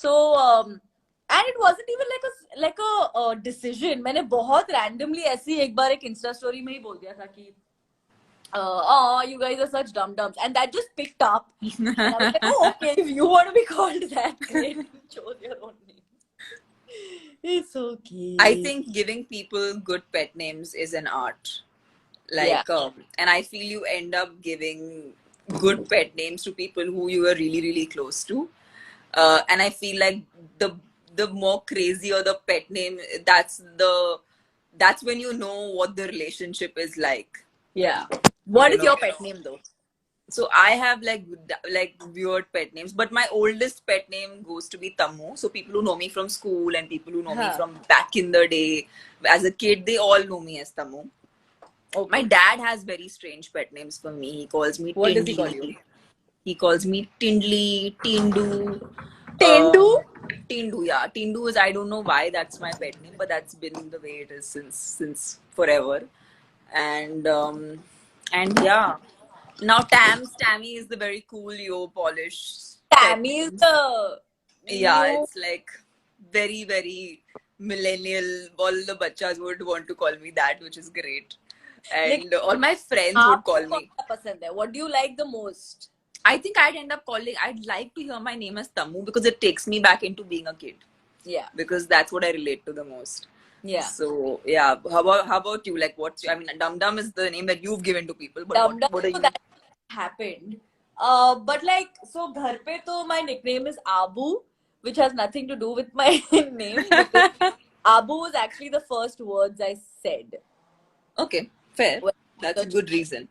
So and it wasn't even like a decision. मैंने बहुत randomly ऐसी एक बार एक Insta story में ही बोल दिया था कि oh, you guys are such dum dums, and that just picked up. And I was like, oh, okay, if you want to be called that, great. You chose your own name. It's okay. I think giving people good pet names is an art. Like, Yeah. and I feel you end up giving good pet names to people who you are really, really close to. And I feel like the more crazier the pet name, that's when you know what the relationship is like. Yeah. What You is know? your pet name though? So I have like weird pet names, but my oldest pet name goes to be Tammu. So people who know me from school and people who know me from back in the day, as a kid, they all know me as Tammu. Okay. My dad has very strange pet names for me. He calls me What Tindley. does he call you? He calls me Tindley, Tindu. Tendu? Tindu, yeah. Tindu is, I don't know why that's my pet name, but that's been the way it is since forever. And yeah. Now Tammy is the very cool yo polished pet Tammy is name. the Yeah, new... it's like very, very millennial. All the bachas would want to call me that, which is great. And all my friends would call me. What do you like the most? I think I'd like to hear my name as Tammu because it takes me back into being a kid. Yeah. Because that's what I relate to the most. Yeah. So yeah, how about you? Like I mean, Dum Dum is the name that you've given to people, but what are you? That happened. But like, so ghar pe to my nickname is Abu, which has nothing to do with my name. Abu was actually the first words I said. Okay, fair. That's a good reason.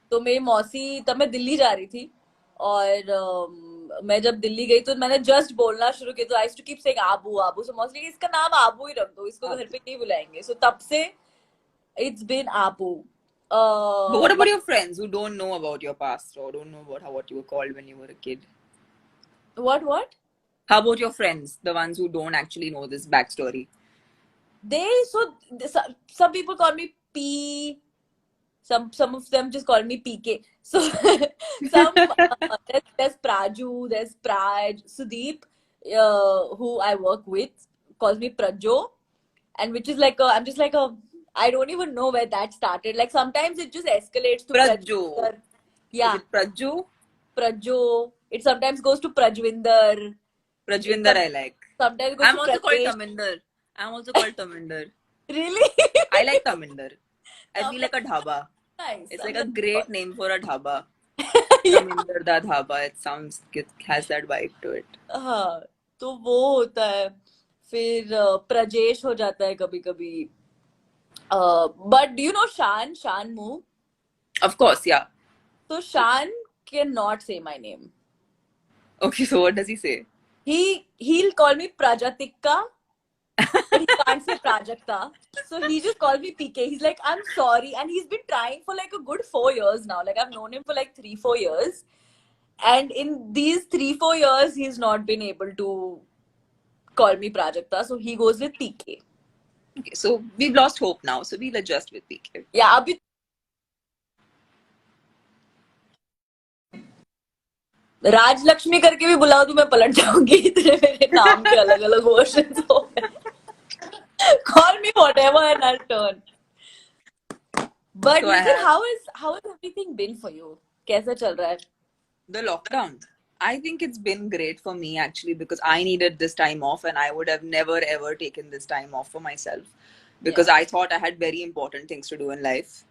तो मेरी मौसी तब मैं दिल्ली जा रही थी और मैं जब दिल्ली गई तो मैंने जस्ट बोलना शुरू किया तो आई टू कीप सेइंग आबू आबू सो मौसी कि इसका नाम आबू ही रख दो इसको घर पे नहीं बुलाएंगे सो तब से it's been Abu. But what about your friends who don't know about your past or don't know about what you were called when you were a kid? What? How about your friends, the ones who don't actually know this backstory? Some people call me P. Some of them just call me PK. So there's Praju, there's Praj, Sudeep, who I work with, calls me Prajo, and which is like I'm just like I don't even know where that started. Like sometimes it just escalates to Prajo. Yeah. Is it Prajo? Prajo. It sometimes goes to Prajvinder. Prajvinder I like. Sometimes it goes I'm also called Taminder. Really? I like Taminder. I feel like a dhaba. Nice. It's like a great name for a dhaba. Taminder da dhaba. It has that vibe to it. हाँ तो वो होता है फिर प्रजेश हो जाता है कभी कभी. But do you know Shan Mu? Of course, yeah. So Shan cannot say my name. Okay, so what does he say? He'll call me Prajatikka, but he can't say Prajakta. So he just called me PK. He's like, I'm sorry. And he's been trying for like a good 4 years now. Like I've known him for like 3-4 years. And in these 3-4 years, he's not been able to call me Prajakta. So he goes with PK. Okay, so we've lost hope now. So we'll adjust with PK. Yeah, abhi Rajalakshmi करके भी बुलाओ तो मैं पलट जाऊंगी इतने मेरे नाम के अलग अलग वर्जन्स हो गए. Call me whatever and I'll turn. But So Nikhil, how has everything been for you? कैसा चल रहा है? The lockdown. I think it's been great for me actually because I needed this time off and I would have never ever taken this time off for myself because I thought I had very important things to do in life,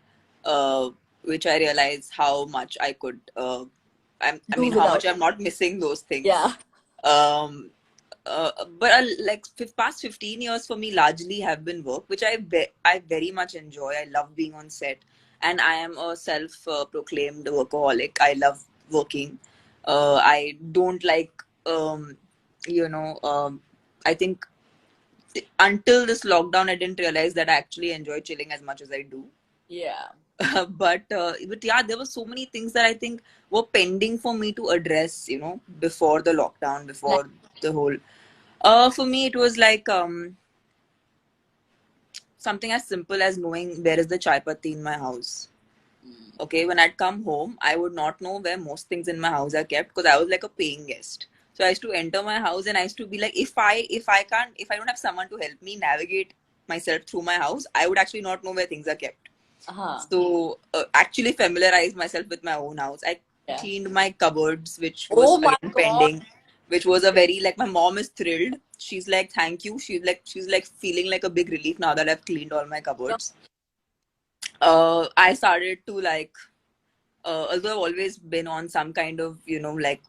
which I realized how much I could. How much I'm not missing those things. Yeah. But like past 15 years for me largely have been work, which I very much enjoy. I love being on set, and I am a self-proclaimed workaholic. I love working. I don't like, I think until this lockdown, I didn't realize that I actually enjoy chilling as much as I do. Yeah. But yeah, there were so many things that I think were pending for me to address, before the lockdown, before the whole. For me, it was like something as simple as knowing where is the chai patti in my house. Okay, when I'd come home, I would not know where most things in my house are kept because I was like a paying guest. So I used to enter my house and I used to be like, if I don't have someone to help me navigate myself through my house, I would actually not know where things are kept. Uh-huh. So actually familiarize myself with my own house. I Yeah. cleaned my cupboards, which Oh was my again God. pending, which was a very, like, my mom is thrilled. She's like, thank you. She's like feeling like a big relief now that I've cleaned all my cupboards. I started to like, although I've always been on some kind of, like,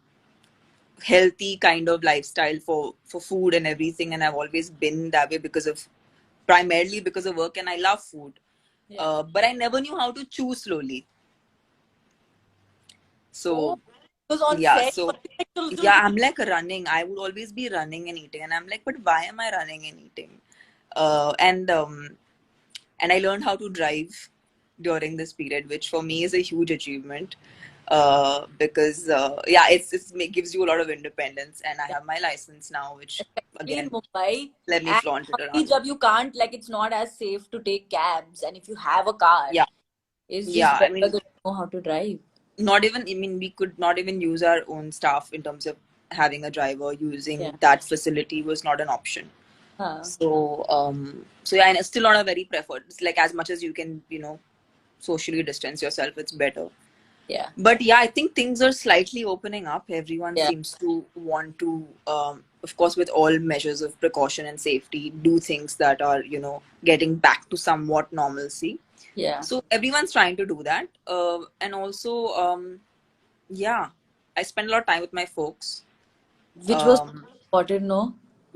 healthy kind of lifestyle for food and everything, and I've always been that way primarily because of work, and I love food. Yeah. But I never knew how to chew slowly. Oh, So it was on yeah, set. so Like, chul, chul, yeah, chul. I'm like running. I would always be running and eating, and I'm like, but why am I running and eating? And I learned how to drive during this period, which for me is a huge achievement. Because yeah, it gives you a lot of independence, and I Yeah. have my license now, which Especially in again, Mumbai. let me And flaunt it probably around. jab you can't, like, it's not as safe to take cabs. And if you have a car, Yeah, it's just yeah. I better mean, to know how to drive. not even. I mean, we could not even use our own staff in terms of having a driver. Yeah. Using that facility was not an option. Huh. So yeah, and it's still not a very preferred. It's like, as much as you can, socially distance yourself, it's better. Yeah. But yeah, I think things are slightly opening up. Everyone Yeah. seems to want to, of course, with all measures of precaution and safety, do things that are, getting back to somewhat normalcy. Yeah. So everyone's trying to do that. And also, yeah, I spend a lot of time with my folks. Which was Um, important, no?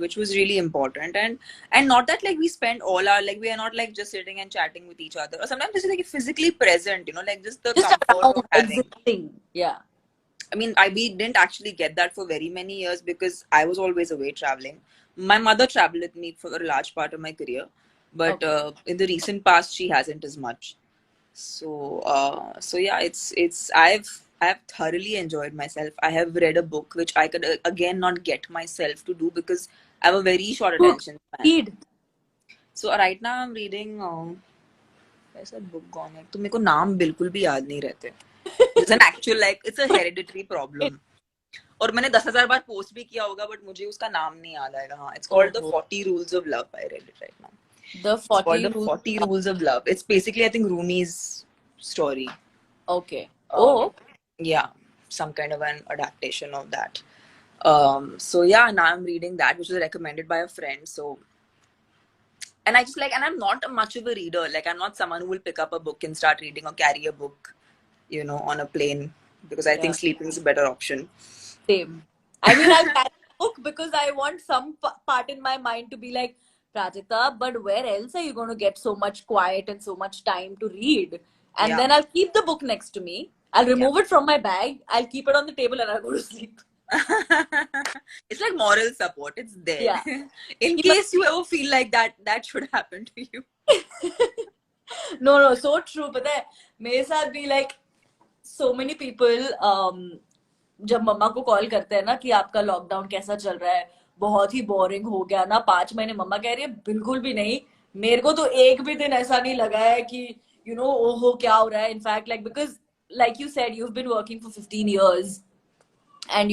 which was really important. And not that, like, we spend all our, like, we are not like just sitting and chatting with each other, or sometimes just like physically present, like just the Just comfort around of having. existing. Yeah. I mean, we didn't actually get that for very many years because I was always away traveling. My mother traveled with me for a large part of my career, but Okay. in the recent past she hasn't as much. So yeah, I've thoroughly enjoyed myself. I have read a book which I could again not get myself to do because I have a very short Book. attention span. Read. So right now I'm reading. Where's that book gone है? तो मेरे को नाम बिल्कुल भी याद नहीं रहते. It's an actual, like, it's a hereditary problem. और मैंने 10,000 बार पोस्ट भी किया होगा, बट मुझे उसका नाम नहीं याद आएगा. हाँ, it's called The Oh, 40 Rules of Love. I read it right now. the It's called 40 The rules. 40 Rules of Love. It's basically, I think, Rumi's story. Okay. Um, Oh, yeah, some kind of an adaptation of that. So yeah, now I'm reading that, which was recommended by a friend. So, and I just like, and I'm not much of a reader. Like, I'm not someone who will pick up a book and start reading or carry a book, on a plane, because I think yeah. sleeping is a better option. Same. I mean, I'll carry a book because I want some part in my mind to be like, Prajakta, but where else are you going to get so much quiet and so much time to read? And Yeah. then I'll keep the book next to me. I'll Yeah. remove it from my bag. I'll keep it on the table and I'll go to sleep. It's like moral support. It's there. Yeah. In case you ever feel like that should happen to you. No, so true. But मेरे साथ भी like so many people जब मम्मा को call करते हैं ना कि आपका लॉकडाउन कैसा चल रहा है, बहुत ही बोरिंग हो गया ना 5 महीने, मम्मा कह रही है बिल्कुल भी नहीं, मेरे को तो एक भी दिन ऐसा नहीं लगा है कि ओहो क्या हो रहा है. In fact like because like you said, you've been working for 15 years, and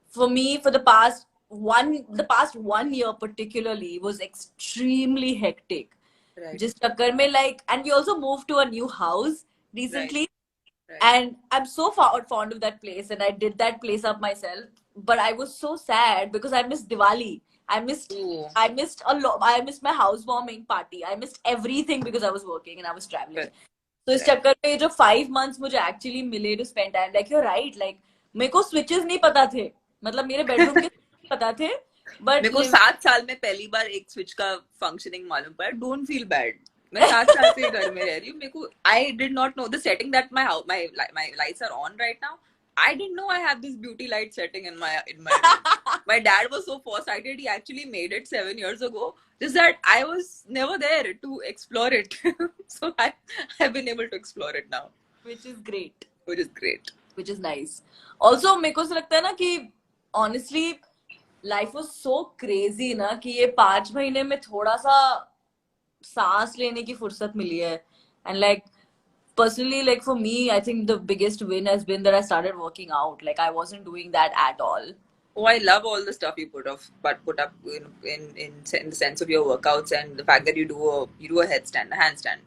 for me, for the past 1 year particularly was extremely hectic. Right. Just chakkar mein, like, and we also moved to a new house recently. Right. And I'm so fond of that place, and I did that place up myself. But I was so sad because I missed Diwali. I missed Ooh. I missed a lot. I missed my housewarming party. I missed everything because I was working and I was traveling. Right. So इस चक्कर में जो 5 months मुझे actually मिले to spend time, like you're right, like मेरे को switches नहीं पता थे, मतलब मेरे bedroom के नहीं पता थे, but मेरे को 7 साल में पहली बार एक स्विच का फंक्शनिंग मालूम पड़ा. Don't feel bad. मैं 7 साल से घर में रह रही हूँ. मेरे को I did not know the setting that my lights are on right now. I didn't know I have this beauty light setting in my room. My dad was so foresighted. He actually made it 7 years ago. Just that I was never there to explore it. So I've been able to explore it now, which is great. which is great. Which is nice. Also, मेरे को ऐसा लगता है ना कि honestly life was so crazy ना कि ये 5 महीने में थोड़ा सा सांस लेने की फुर्सत मिली है. And like personally, like for me, I think the biggest win has been that I started working out. Like I wasn't doing that at all. Oh, I love all the stuff you put up in the sense of your workouts and the fact that you do a headstand, a handstand,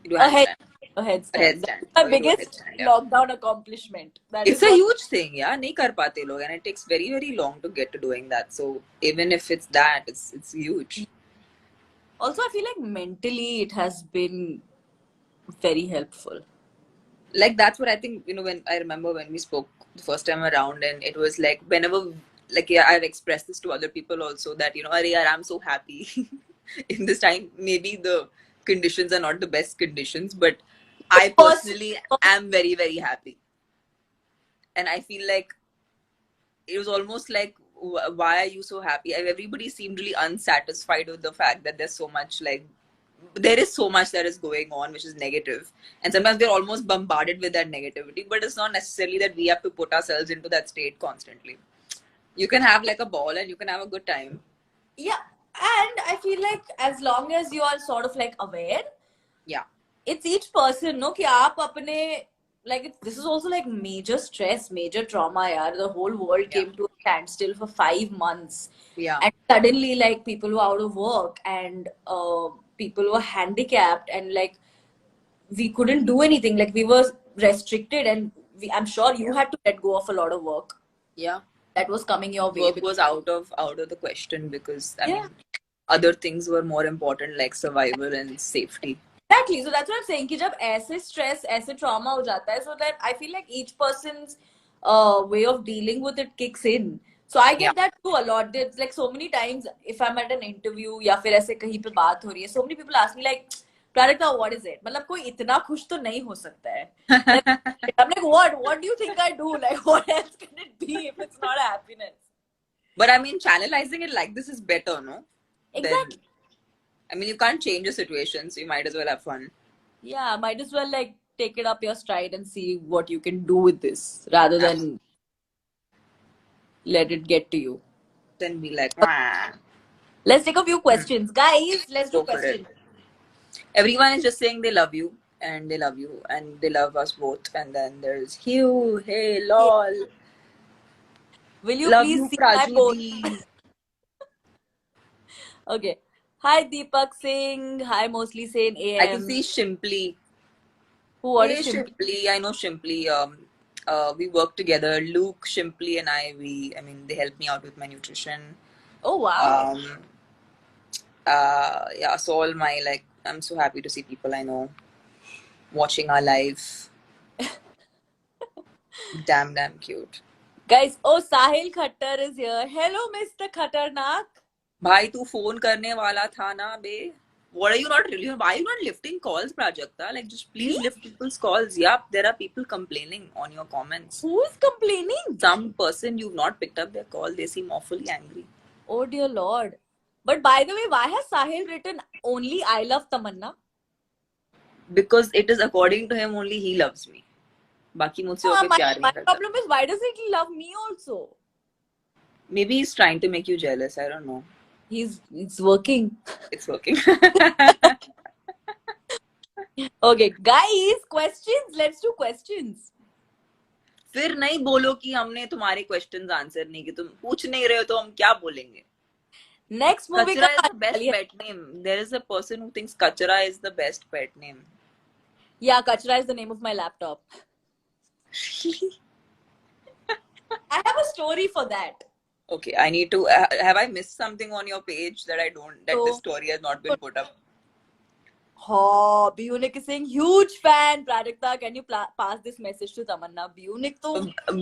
you do a A head, handstand, a a headstand. That's headstand, my or you do a biggest headstand. Yeah, lockdown accomplishment. That it's is a what. huge thing. Yeah, नहीं कर पाते लोग, and it takes very very long to get to doing that. So even if it's that, it's huge. Also, I feel like mentally it has been very helpful. Like that's what I think, when I remember when we spoke the first time around, and it was like whenever, like, yeah, I've expressed this to other people also, that Arey yaar, I'm so happy in this time. Maybe the conditions are not the best conditions, but I First, personally am very very happy. And I feel like it was almost like, why are you so happy? Everybody seemed really unsatisfied with the fact that there's so much, like, there is so much that is going on which is negative, and sometimes we're almost bombarded with that negativity, but it's not necessarily that we have to put ourselves into that state constantly. You can have like a ball and you can have a good time. yeah, and I feel like as long as you are sort of like aware, Yeah, it's each person, no, कि आप अपने like this is also like major stress, major trauma. यार, the whole world yeah, came to a standstill for 5 months, yeah, and suddenly like people were out of work, and people were handicapped, and like we couldn't do anything. Like we were restricted, and I'm sure you yeah, had to let go of a lot of work yeah. that was coming your way. Work was out of the question, because I Yeah, mean other things were more important, like survival and safety. exactly. So that's what I'm saying. कि जब ऐसे stress, ऐसे trauma हो जाता है, so that I feel like each person's way of dealing with it kicks in. So I Yeah, get that too a lot. There's like so many times if I'm at an interview या फिर ऐसे कहीं पे बात हो रही है, so many people ask me like, Prajakta, what is it? मतलब कोई इतना खुश तो नहीं हो सकता है. I'm like, what? What do you think I do? Like, what else can it be if it's not happiness? but I mean channelizing it like this is better, no? Then Exactly. I mean you can't change the situation, so you might as well have fun. Yeah, might as well like take it up your stride and see what you can do with this rather than let it get to you. Then be like, "Wah." Let's take a few questions. Guys, let's do Go for it. questions. Everyone is just saying they love you, and they love you, and they love us both. And then there's Hugh, hey, Yeah. lol, Will you love please you, see my Praju post? D. Okay. Hi Deepak Singh. Hi Mostly Sane I can AM. see Shimply. Who, what is Hey, Shimpy? Shimply, I know Shimply. We work together. Luke, Shimply, and I mean, they help me out with my nutrition. Oh wow. Um, yeah, so all my, like, I'm so happy to see people I know watching our live. Damn cute. Guys, oh Sahil Khattar is here. Hello, Mr. Khattarnak. भाई तू phone करने वाला था ना बे. What are you not really? Why are you not lifting calls, Prajakta? Like, just please Me? lift people's calls. Yep, there are people complaining on your comments. Who is complaining? Some person you've not picked up their call. They seem awfully angry. Oh dear Lord. But by the way, why has Sahil written only I love Tamanna? Because it is according to him only he loves me. बाकी मुझसे No, होके my, प्यार my नहीं करता. problem is why does he love me also? Maybe he's trying to make you jealous. I don't know. It's working. It's working. Okay, guys, questions. Let's do questions. फिर नहीं बोलो कि हमने तुम्हारे क्वेश्चंस आंसर नहीं किए. तुम पूछ नहीं रहे हो तो हम क्या बोलेंगे? Next movie Kachra का is the best pet name. There is a person who thinks Kachra is the best pet name. Yeah, Kachra is the name of my laptop. I have a story for that. Okay, I need to. Have I missed something on your page that I don't? That this story has not been put up. Oh, Biunik is saying huge fan. Prajakta, can you pass this message to Tamanna? Biunik तो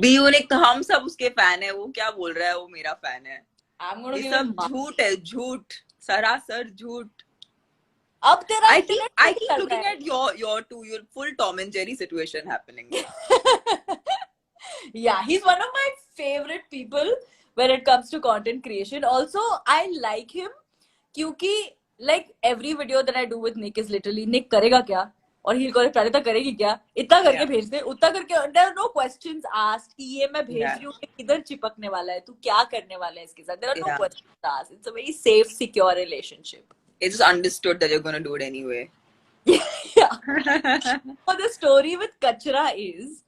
Biunik तो हम सब उसके fan है. वो क्या बोल रहा है? वो मेरा फैन है. I'm gonna ये give सब him marks. झूठ है, झूठ, सरासर झूठ. अब तेरा I internet keep नहीं चल looking रहा है. at your full Tom and Jerry situation happening. Yeah, he's one of my favorite people when it comes to content creation. Also, I like him क्योंकि like every video that I do with Nick is literally Nick करेगा क्या और he'll call Prajakta करेगी क्या इतना करके Yeah. भेज दे उतना करके there are no questions asked कि ये मैं भेज Yeah. रही हूँ किधर चिपकने वाला है तू क्या करने वाला है इसके साथ there are no Yeah. questions asked. It's a very safe, secure relationship. It's just understood that you're gonna do it anyway. Yeah. So the story with Kachra is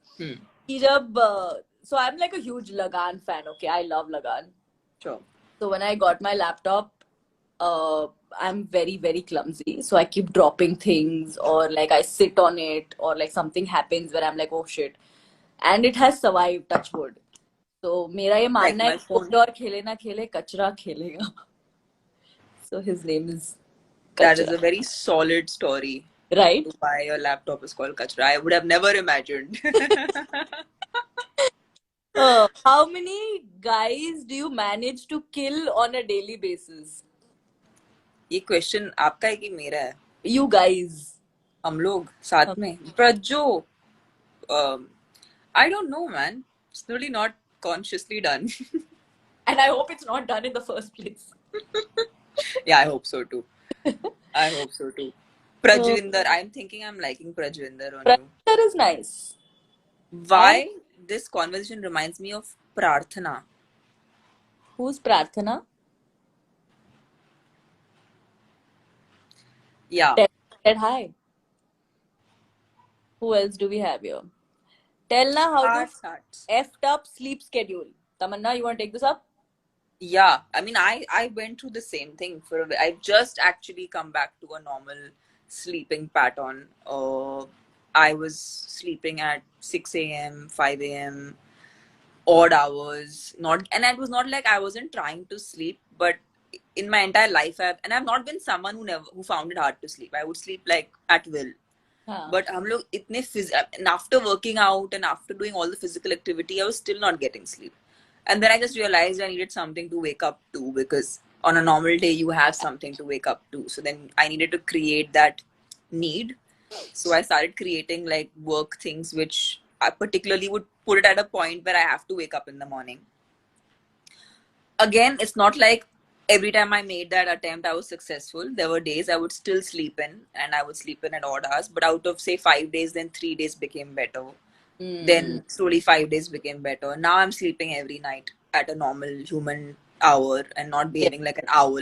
कि जब so I'm like a huge Lagan fan. Okay, I love Lagan. Sure. So when I got my laptop, I'm very, very clumsy. So I keep dropping things, or like I sit on it, or like something happens where I'm like, oh shit. And it has survived, touch wood. So मेरा ये Like मानना है my कि phone. कोई और खेले ना खेले, कचरा खेलेगा. So his name is That is Kachra, a very solid story. right? Why your laptop is called Kachra. I would have never imagined. How many guys do you manage to kill on a daily basis? ये question आपका है कि मेरा है? You guys. हम लोग साथ में. Prajo, I don't know, man. It's really not consciously done. And I hope it's not done in the first place. Yeah, I hope so too. I hope so too. Prajvinder, I'm thinking I'm liking Prajvinder on you. That is nice. Why this conversation reminds me of Prarthana. Who's Prarthana? Yeah. Said hi. Who else do we have here? Tell na how to effed up sleep schedule. Tamanna, you want to take this up? Yeah, I mean, I went through the same thing for a bit. I've just actually come back to a normal sleeping pattern. I was sleeping at 6 a.m., 5 a.m., odd hours. And it was not like I wasn't trying to sleep, but in my entire life, I've not been someone who found it hard to sleep. I would sleep like at will. But हम लोग इतने and after working out and after doing all the physical activity, I was still not getting sleep. And then I just realized I needed something to wake up to, because on a normal day you have something to wake up to. So then I needed to create that need. So I started creating like work things which I particularly would put it at a point where I have to wake up in the morning. Again, it's not like every time I made that attempt, I was successful. There were days I would still sleep in, and I would sleep in at odd hours. But out of say 5 days, then 3 days became better. Then slowly 5 days became better. Now I'm sleeping every night at a normal human hour and not behaving like an owl.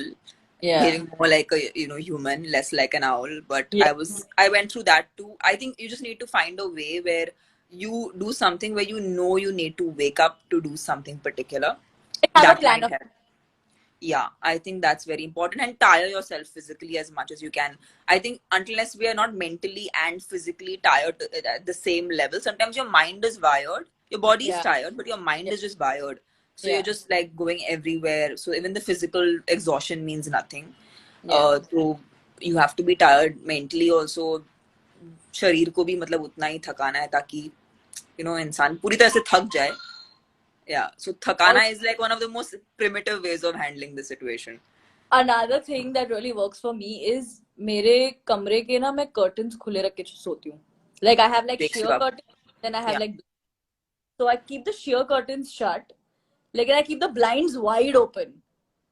Behaving more like a human, less like an owl. But I went through that too. I think you just need to find a way where you do something where you know you need to wake up to do something particular. Have a plan of yeah, I think that's very important, and tire yourself physically as much as you can. I think unless we are not mentally and physically tired at the same level, sometimes your mind is wired, your body is tired, but your mind is just wired. So you're just like going everywhere. So even the physical exhaustion means nothing. So you have to be tired mentally also. शरीर को भी मतलब उतना ही थकाना है ताकि इंसान पूरी तरह से थक जाए. Yeah, so thakana is like one of the most primitive ways of handling the situation. Another thing that really works for me is मेरे कमरे के ना मैं curtains खुले रख के सोती हूँ. Like I have like sheer curtains, then I have like, so I keep the sheer curtains shut. Like I keep the blinds wide open.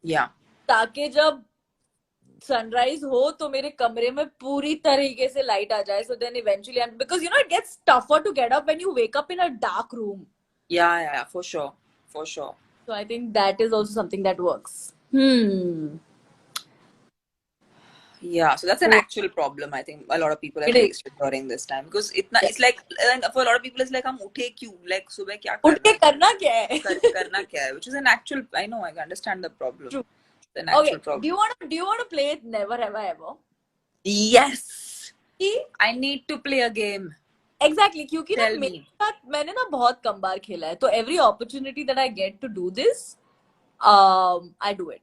Yeah. ताकि जब sunrise हो तो मेरे कमरे में पूरी तरीके से light आ जाए. So then eventually, because it gets tougher to get up when you wake up in a dark room. Yeah, for sure. So I think that is also something that works. Yeah, so that's an actual problem. I think a lot of people have faced it during this time, because it's like, for a lot of people it's like हम उठे क्यों, like सुबह क्या करना क्या है, करना क्या है, which is an actual, I know, I understand the problem. True. It's an actual problem. Do you want to play Never Have I Ever? Yes. I need to play a game. Exactly, क्योंकि ना मेरे साथ मैंने ना बहुत कम बार खेला है, तो every opportunity that I get to do this, I do it.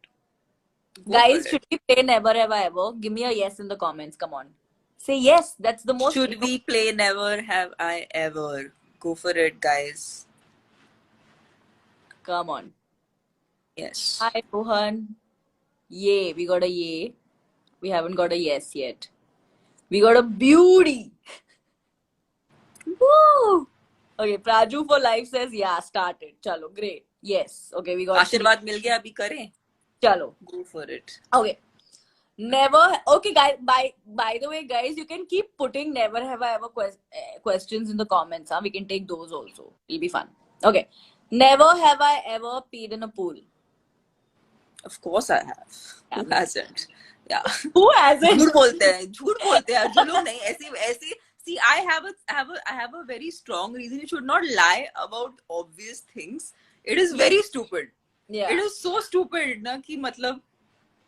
Guys, should we play Never Have I Ever? Give me a yes in the comments. Come on, say yes. That's the most. Should we play Never Have I Ever? Go for it, guys. Come on. Yes. Hi, Rohan. Yay, we got a yay. We haven't got a yes yet. We got a beauty. Woo! Okay, Praju for life says, yeah, started. Chalo, great. Yes. Okay, we got आशीर्वाद मिल गया, अभी करें. Chalo. Go for it. Okay. Okay, guys. By the way, guys, you can keep putting Never Have I Ever questions in the comments. We can take those also. It'll be fun. Okay. Never have I ever peed in a pool. Of course I have. Who hasn't? Yeah. Who hasn't? झूठ बोलते हैं जो लोग नहीं, ऐसी See, I have a very strong reason. You should not lie about obvious things. It is very stupid. Yeah. It is so stupid ना कि मतलब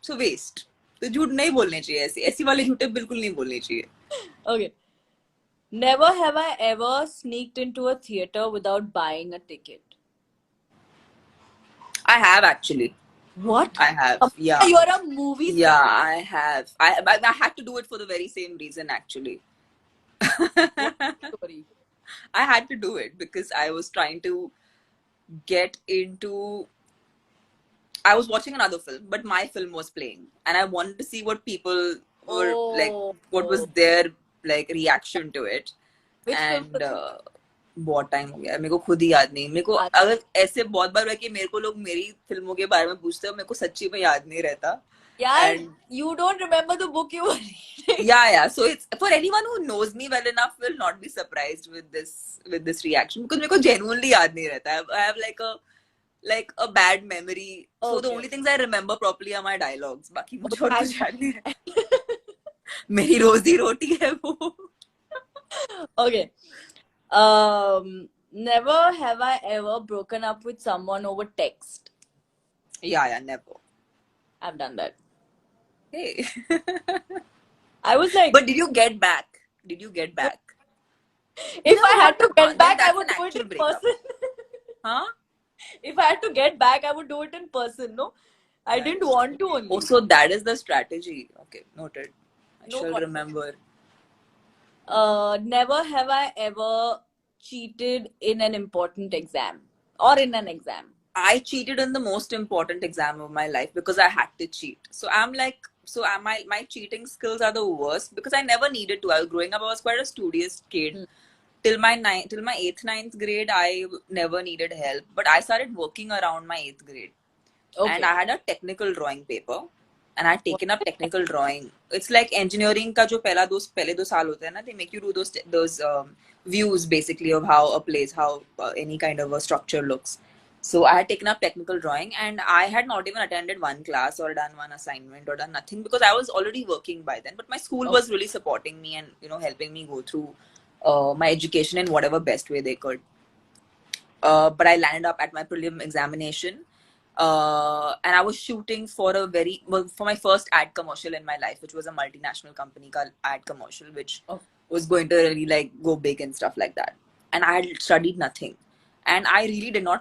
so waste. तो झूठ नहीं बोलने चाहिए ऐसे ऐसी वाले झूठे बिल्कुल नहीं बोलने चाहिए. Okay. Never have I ever sneaked into a theater without buying a ticket. I have actually. What? I have. Yeah. You're a movie star. Yeah, I have. I had to do it for the very same reason actually. Story. I had to do it because I was trying to get into. I was watching another film, but my film was playing, and I wanted to see what people were like, what was their like reaction to it. Which film And was it? बहुत time हो गया, मेरे को खुद ही याद नहीं. मेरे को अगर ऐसे बहुत बार हुआ कि मेरे को लोग मेरी फिल्मों के बारे में पूछते हैं, मेरे को सच्ची में याद नहीं रहता. Yeah, And you don't remember the book you were reading. yeah. So it's for anyone who knows me well enough will not be surprised with this reaction because मेरे को genuinely याद नहीं रहता. I have like a bad memory. So the Okay. only things I remember properly are my dialogues. बाकी मुझे और I- कुछ याद नहीं रहता. मेरी रोजी रोटी है वो. Okay. Never have I ever broken up with someone over text. Yeah, never. I've done that. Hey. I was like, But did you get back? Did you get back? if No, I had to then get back, I that's would an do it actual in breakup. person. Huh? If I had to get back, I would do it in person. No, I Right. didn't want to only. Oh, so that is the strategy. Okay, noted. I No shall contact. remember. Never have I ever cheated in an important exam or in an exam. I cheated in the most important exam of my life because I had to cheat. So my cheating skills are the worst because I never needed to. I was growing up, I was quite a studious kid. Till my 8th, 9th grade, I never needed help. But I started working around my 8th grade. Okay. And I had a technical drawing paper. And I had taken up technical drawing. It's like engineering का जो पहले 2 साल होते हैं ना, they make you do those views basically of how a place, how any kind of a structure looks. So I had taken up technical drawing and I had not even attended one class or done one assignment or done nothing because I was already working by then. But my school was really supporting me and helping me go through my education in whatever best way they could. But I landed up at my prelim examination. And I was shooting for for my first ad commercial in my life, which was a multinational company called ad commercial, which was going to really like go big and stuff like that. And I had studied nothing, and I really did not